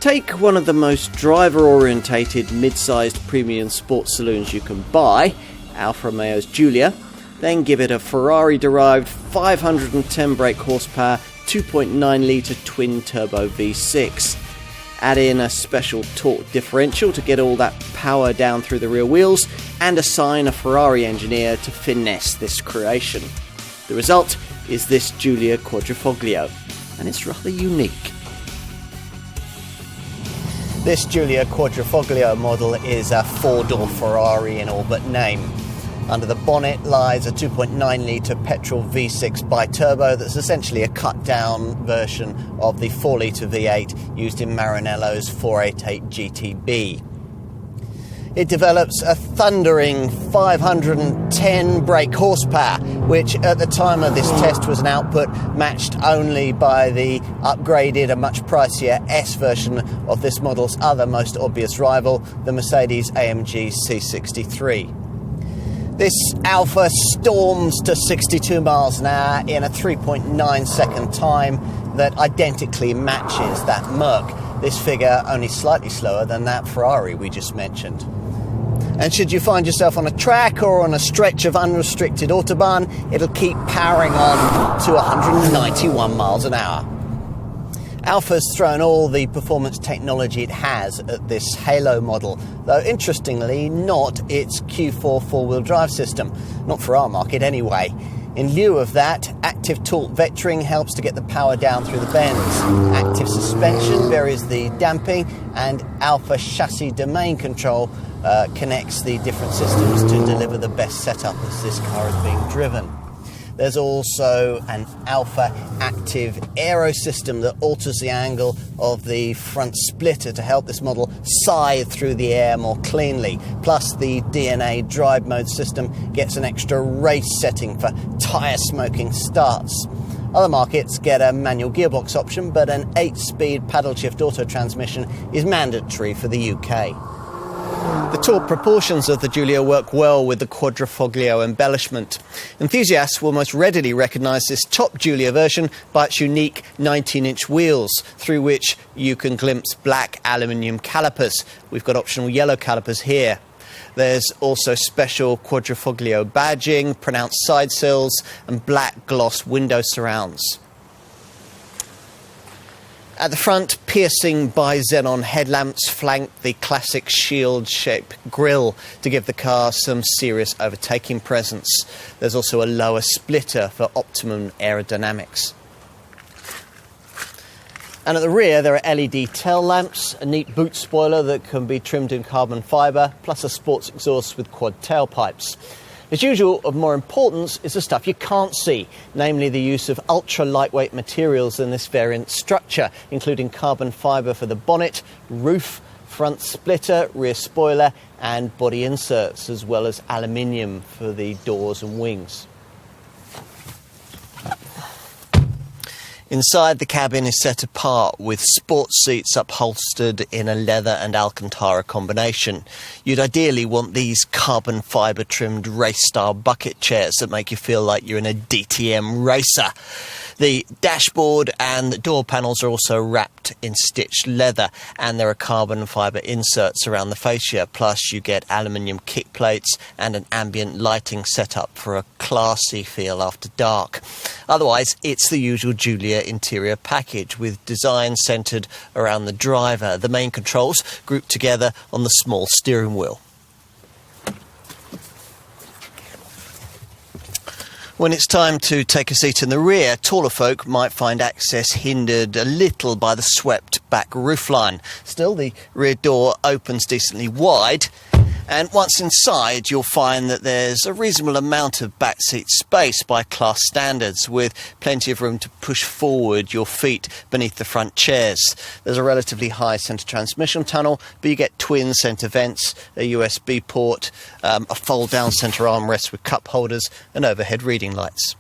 Take one of the most driver-orientated mid-sized premium sports saloons you can buy, Alfa Romeo's Giulia, then give it a Ferrari-derived 510 brake horsepower 2.9 litre twin-turbo V6. Add in a special torque differential to get all that power down through the rear wheels, and assign a Ferrari engineer to finesse this creation. The result is this Giulia Quadrifoglio, and it's rather unique. This Giulia Quadrifoglio model is a four-door Ferrari in all but name. Under the bonnet lies a 2.9 litre petrol V6 bi-turbo that's essentially a cut-down version of the 4 litre V8 used in Maranello's 488 GTB. It develops a thundering 510 brake horsepower, which at the time of this test was an output matched only by the upgraded and much pricier S version of this model's other most obvious rival, the Mercedes-AMG C63. This Alfa storms to 62 miles an hour in a 3.9 second time that identically matches that Merc. This figure only slightly slower than that Ferrari we just mentioned. And should you find yourself on a track or on a stretch of unrestricted autobahn, it'll keep powering on to 191 miles an hour. Alfa's thrown all the performance technology it has at this Halo model, though interestingly not its Q4 four-wheel drive system, not for our market anyway. In lieu of that, active torque vectoring helps to get the power down through the bends. Active suspension varies the damping, and Alfa chassis domain control connects the different systems to deliver the best setup as this car is being driven. There's also an Alfa active aero system that alters the angle of the front splitter to help this model scythe through the air more cleanly. Plus, the DNA drive mode system gets an extra race setting for tyre smoking starts. Other markets get a manual gearbox option, but an 8-speed paddle shift auto transmission is mandatory for the UK. The torque proportions of the Giulia work well with the Quadrifoglio embellishment. Enthusiasts will most readily recognise this top Giulia version by its unique 19-inch wheels, through which you can glimpse black aluminium calipers. We've got optional yellow calipers here. There's also special Quadrifoglio badging, pronounced side sills, and black gloss window surrounds. At the front, piercing bi-xenon headlamps flank the classic shield-shaped grille to give the car some serious overtaking presence. There's also a lower splitter for optimum aerodynamics. And at the rear, there are LED tail lamps, a neat boot spoiler that can be trimmed in carbon fibre, plus a sports exhaust with quad tailpipes. As usual, of more importance is the stuff you can't see, namely the use of ultra-lightweight materials in this variant structure, including carbon fibre for the bonnet, roof, front splitter, rear spoiler and body inserts, as well as aluminium for the doors and wings. Inside, the cabin is set apart with sports seats upholstered in a leather and Alcantara combination. You'd ideally want these carbon fibre trimmed race-style bucket chairs that make you feel like you're in a DTM racer. The dashboard and the door panels are also wrapped in stitched leather, and there are carbon fibre inserts around the fascia, plus you get aluminium kick plates and an ambient lighting setup for a classy feel after dark. Otherwise, it's the usual Giulia interior package with design centred around the driver, the main controls grouped together on the small steering wheel. When it's time to take a seat in the rear, taller folk might find access hindered a little by the swept back roofline. Still, the rear door opens decently wide, and once inside you'll find that there's a reasonable amount of backseat space by class standards, with plenty of room to push forward your feet beneath the front chairs. There's a relatively high centre transmission tunnel, but you get twin centre vents, a USB port, a fold-down centre armrest with cup holders and overhead reading lights.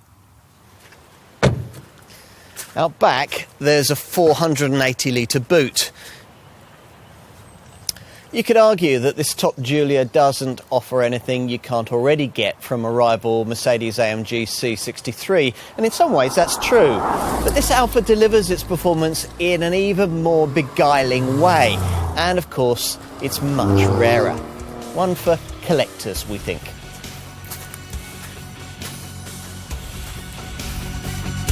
Out back, there's a 480-litre boot. You could argue that this top Giulia doesn't offer anything you can't already get from a rival Mercedes-AMG C63, and in some ways that's true. But this Alfa delivers its performance in an even more beguiling way, and of course it's much rarer. One for collectors, we think.